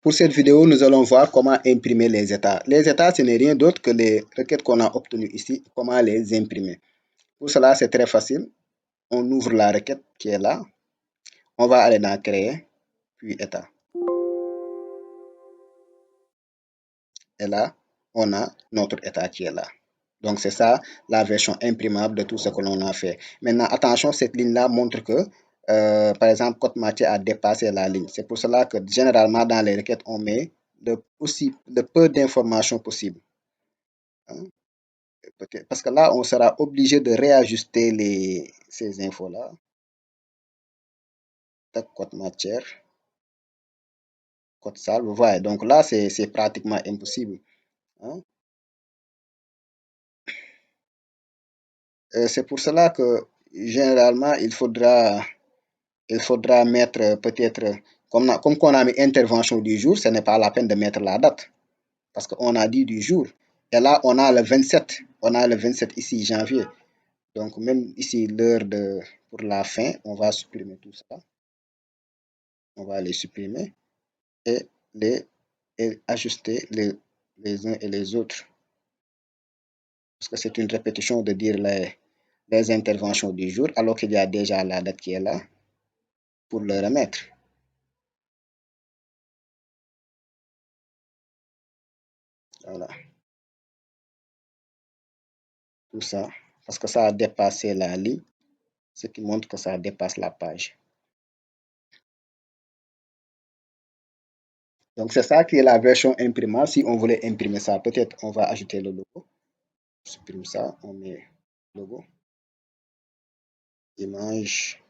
Pour cette vidéo, nous allons voir comment imprimer les états. Les états, ce n'est rien d'autre que les requêtes qu'on a obtenues ici, comment les imprimer. Pour cela, c'est très facile. On ouvre la requête qui est là. On va aller dans Créer, puis État. Et là, on a notre état qui est là. Donc, c'est ça la version imprimable de tout ce que l'on a fait. Maintenant, attention, cette ligne-là montre que, par exemple, code matière a dépassé la ligne. C'est pour cela que, généralement, dans les requêtes, on met le peu d'informations possible. Hein. Parce que là, on sera obligé de réajuster ces infos-là. Code matière, code salle, vous voyez. Donc là, c'est pratiquement impossible. Hein. C'est pour cela que, généralement, il faudra mettre peut-être, comme qu'on a mis intervention du jour, ce n'est pas la peine de mettre la date. Parce qu'on a dit du jour. Et là, on a le 27. On a le 27 ici, janvier. Donc, même ici, pour la fin, on va supprimer tout ça. On va les supprimer et ajuster les uns et les autres. Parce que c'est une répétition de dire les interventions du jour, alors qu'il y a déjà la date qui est là pour le remettre. Voilà, tout ça. Parce que ça a dépassé la ligne, ce qui montre que ça dépasse la page. Donc, c'est ça qui est la version imprimable. Si on voulait imprimer ça, peut-être on va ajouter le logo. On supprime ça, on met logo, image.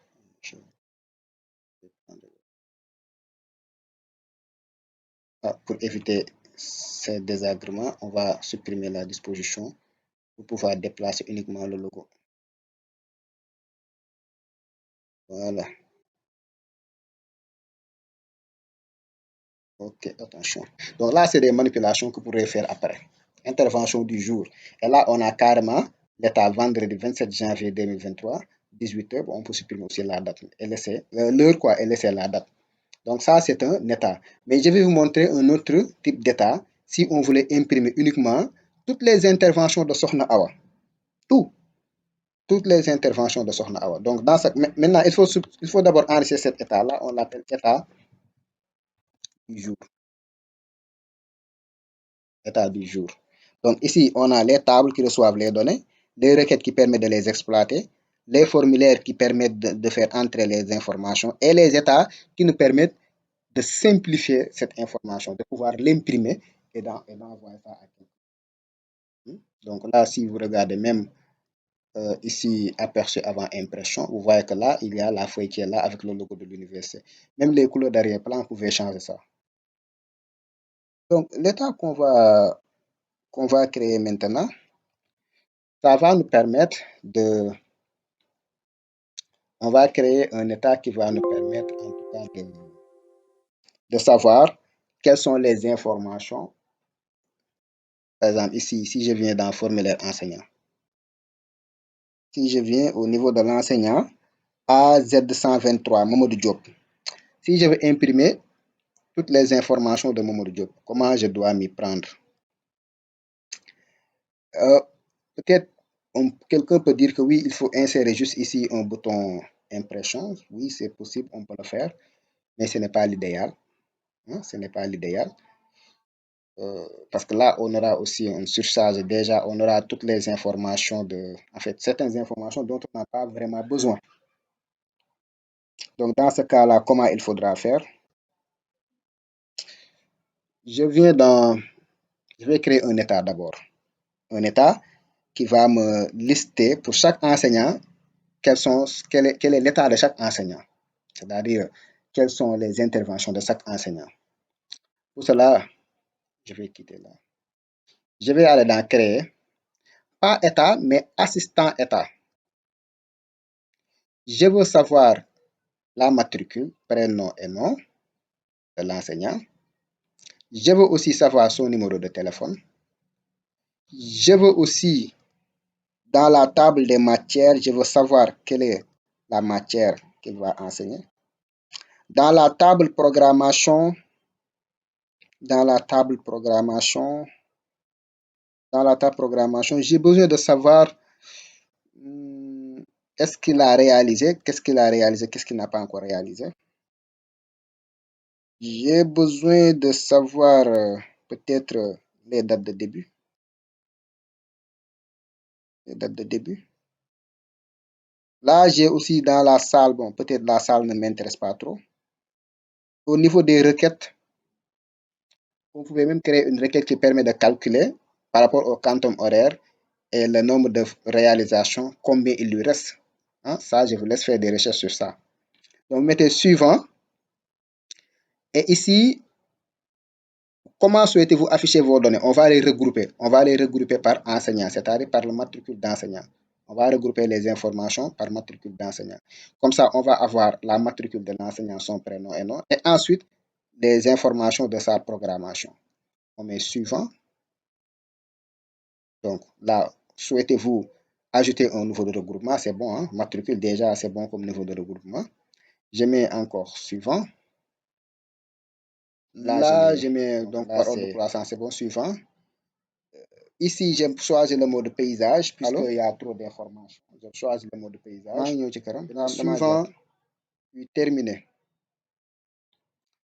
Pour éviter ces désagréments, on va supprimer la disposition pour pouvoir déplacer uniquement le logo. Voilà. Ok, attention. Donc là, c'est des manipulations que vous pourrez faire après. Intervention du jour. Et là, on a carrément l'état vendredi 27 janvier 2023, 18h. On peut supprimer aussi la date et laisser l'heure et laisser la date. Donc ça, c'est un état. Mais je vais vous montrer un autre type d'état si on voulait imprimer uniquement toutes les interventions de Sokhna Awa. Toutes les interventions de Sokhna Awa. Donc, maintenant, il faut d'abord enregistrer cet état-là. On l'appelle état du jour. État du jour. Donc, ici, on a les tables qui reçoivent les données, les requêtes qui permettent de les exploiter, les formulaires qui permettent de faire entrer les informations et les états qui nous permettent de simplifier cette information, de pouvoir l'imprimer et d'envoyer ça à quelqu'un. Donc là, si vous regardez même ici aperçu avant impression, vous voyez que là, il y a la feuille qui est là avec le logo de l'université. Même les couleurs d'arrière-plan, vous pouvez changer ça. Donc, l'état qu'on va créer maintenant, ça va nous permettre on va créer un état qui va nous permettre en tout cas de savoir quelles sont les informations. Par exemple, ici, si je viens dans formulaire enseignant, si je viens au niveau de l'enseignant, AZ123, Mamadou Diop, si je veux imprimer toutes les informations de Mamadou Diop, comment je dois m'y prendre? Peut-être quelqu'un peut dire que oui, il faut insérer juste ici un bouton impression. Oui, c'est possible, on peut le faire, mais ce n'est pas l'idéal. Hein, ce n'est pas l'idéal. Parce que là, on aura aussi une surcharge. Déjà, on aura toutes les informations en fait, certaines informations dont on n'a pas vraiment besoin. Donc, dans ce cas-là, comment il faudra faire? Je vais créer un état d'abord. Un état qui va me lister pour chaque enseignant quel est l'état de chaque enseignant. C'est-à-dire, quelles sont les interventions de chaque enseignant. Pour cela, je vais quitter là. Je vais aller dans Créer. Pas état, mais assistant état. Je veux savoir la matricule, prénom et nom de l'enseignant. Je veux aussi savoir son numéro de téléphone. Je veux aussi, dans la table des matières, je veux savoir quelle est la matière qu'il va enseigner. Dans la table programmation, dans la table programmation, j'ai besoin de savoir est-ce qu'il a réalisé, qu'est-ce qu'il a réalisé, qu'est-ce qu'il n'a pas encore réalisé. J'ai besoin de savoir peut-être les dates de début. Les dates de début. Là, j'ai aussi dans la salle, bon, peut-être la salle ne m'intéresse pas trop. Au niveau des requêtes, vous pouvez même créer une requête qui permet de calculer par rapport au quantum horaire et le nombre de réalisations, combien il lui reste. Hein, ça, je vous laisse faire des recherches sur ça. Donc, vous mettez suivant. Et ici, comment souhaitez-vous afficher vos données? On va les regrouper. On va les regrouper par enseignant, c'est-à-dire par le matricule d'enseignant. On va regrouper les informations par matricule d'enseignant. Comme ça, on va avoir la matricule de l'enseignant, son prénom et nom. Et ensuite, les informations de sa programmation. On met suivant. Donc là, souhaitez-vous ajouter un niveau de regroupement? C'est bon, hein? Matricule déjà, c'est bon comme niveau de regroupement. Je mets encore suivant. Là, je mets donc par ordre de croissance, c'est bon, suivant. Ici, j'ai choisi le mode paysage puisqu'il y a trop d'informations. Je choisis le mode paysage. Suivant, puis terminé.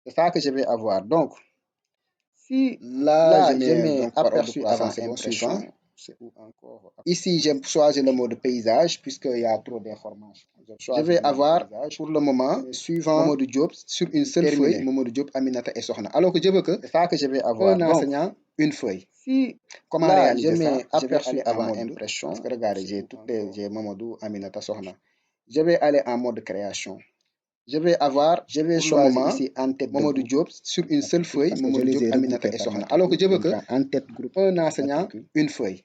C'est ça que je vais avoir. Donc, si là, je mets donc aperçu avant impression, ici, j'ai choisi le mode paysage puisqu'il y a trop d'informations. Je vais avoir pour le moment suivant Mamadou Diop sur une seule feuille, Mamadou Diop, Aminata et Sohna. Alors que je veux que c'est ça que je vais avoir. Un enseignant, une feuille. Si comment là, réaliser ça? Je vais aller avant impression. Parce que regardez, j'ai Mamadou, Aminata, Sohna. Je vais aller en mode création. Je vais choisir ici en tête Mamadou Diop sur une seule feuille, Mamadou Diop, Aminata et Sohna. Alors que je veux que en tête groupe un enseignant, une feuille.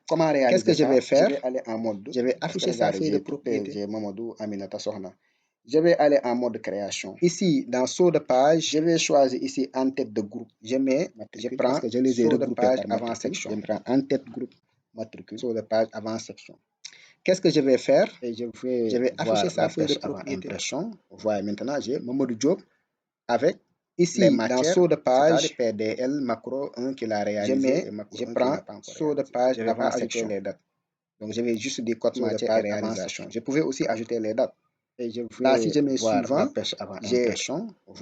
Comment réaliser qu'est-ce que je vais faire? Je vais aller en mode. Je vais afficher sa feuille de propriété. J'ai Mamadou, Aminata, Sohna. Je vais aller en mode création. Ici, dans saut de page, je vais choisir ici en tête de groupe. Je prends parce que je les ai regroupés par avant section. Je prends en tête groupe matricule, saut de page avant section. Qu'est-ce que je vais faire? Et je vais afficher sa feuille de propriété. Impression. Vous voyez maintenant, j'ai Mamadou Diop avec ici les matières, dans saut de page PDL macro 1 qu'il a réalisé. Je prends saut de page avant section. Les dates. Donc, je vais juste dire code matière et réalisation. Je pouvais aussi ajouter les dates. Et là, si je mets suivant, j'ai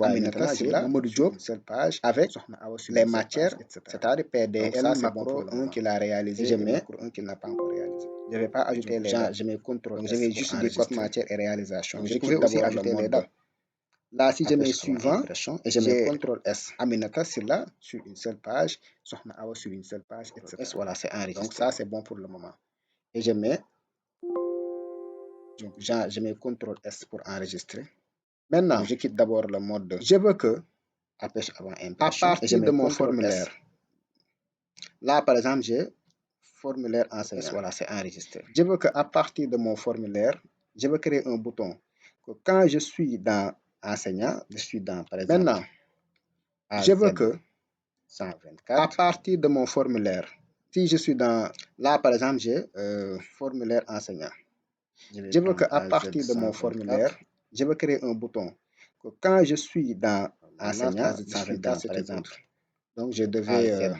Aminata, c'est là, Mamadou Diop, seule page avec les matières, c'est-à-dire PDL macro 1 qu'il a réalisé et macro 1 qu'il n'a pas encore réalisé. Je ne vais pas ajouter les dates. Je mets contrôle. Donc, je vais juste dire code matière et réalisation. Je pouvais aussi ajouter les dates. Là, si je mets suivant, et je mets CTRL S, Aminata, c'est là, sur une seule page, Sohna Awa sur une seule page, etc. Voilà, c'est enregistré. Donc, ça, c'est bon pour le moment. Et je mets, donc, je mets CTRL S pour enregistrer. Maintenant, je quitte d'abord le mode. Je veux que, à partir de mon formulaire, là, par exemple, j'ai formulaire enseignant. Voilà, c'est enregistré. Je veux qu'à partir de mon formulaire, je veux créer un bouton que quand je suis dans enseignant, je suis dans, par exemple, maintenant, je veux que 124, à partir de mon formulaire, si je suis dans, là par exemple, j'ai formulaire enseignant. Je veux qu'à partir de mon formulaire, je veux créer un bouton que quand je suis dans enseignant, je suis dans, par exemple. Donc, je devais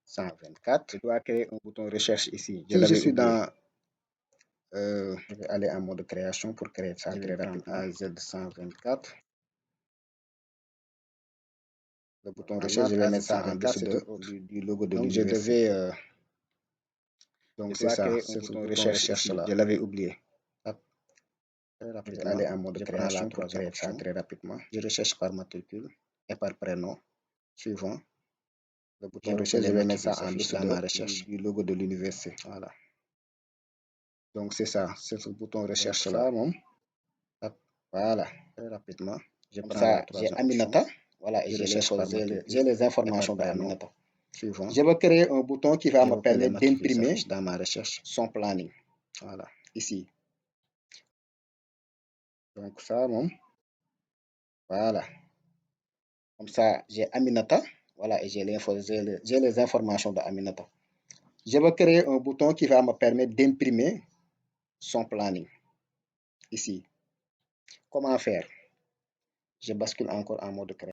124, je dois créer un bouton recherche ici. Si je suis dans, je vais aller en mode création pour créer ça très rapidement. AZ124. Le bouton recherche, je vais mettre ça en dessous du logo de l'université. Donc, je devais... donc, c'est ça, c'est ce bouton recherche là. Je l'avais oublié. Hop. Je vais aller en mode création pour créer ça très rapidement. Je recherche par matricule et par prénom. Suivant. Le bouton recherche, je vais mettre ça en dessous de ma recherche du logo de l'université. Voilà. Donc, c'est ça, c'est ce bouton recherche là. Voilà, très rapidement. Je prends ça, j'ai Aminata. Voilà, et j'ai les informations d'Aminata. Je vais créer un bouton qui va me permettre d'imprimer dans ma recherche son planning. Voilà, ici. Donc ça, voilà. Comme ça, j'ai Aminata. Voilà, et j'ai les informations d'Aminata. Je vais créer un bouton qui va me permettre d'imprimer son planning. Ici. Comment faire? Je bascule encore en mode création.